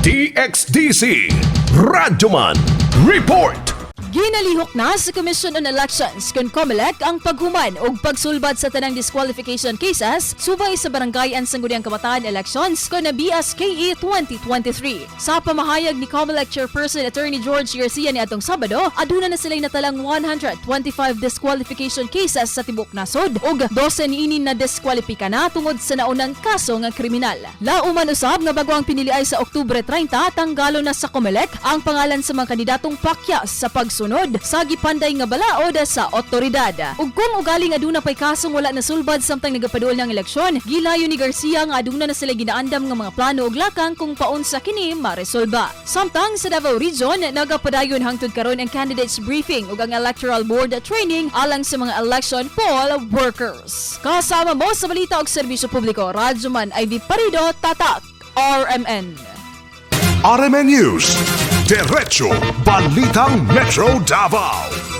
DXDC Radyoman Report. Ginalihok na sa Commission on Elections kon COMELEC ang paghuman o pagsulbad sa tanang disqualification cases subay sa Barangay ang Sangguniang Kabataan elections kon na Bske 2023. Sa pamahayag ni COMELEC Chairperson Atty. Garcia niadtong Sabado, aduna na sila'y natalang 125 disqualification cases sa tibuok nasud ug 12 niini na diskwalipika na tungod sa naunang kasong kriminal. Lauman usab nga bago ang piniliay sa Oktubre 30, tanggalo na sa COMELEC ang pangalan sa mga kandidatong pakyas sa pagsunod sa gipanday nga balaod sa otoridad. Ug kung ugaling aduna pay kasong wala nasulbad samtang nagapaduol ng eleksyon, gilayo ni Garcia nga aduna na sila ginaandam nga mga plano ug lakang kung paunsa kini maresolba. Samtang sa Davao Region, nagapadayon hangtod karon ang candidates briefing ug ang electoral board training alang sa mga election poll workers. Kasama mo sa balita ug serbisyo publiko, Radyoman ID Parido, Tatak, RMN. RMN News. Diretso Balitang Metro Davao.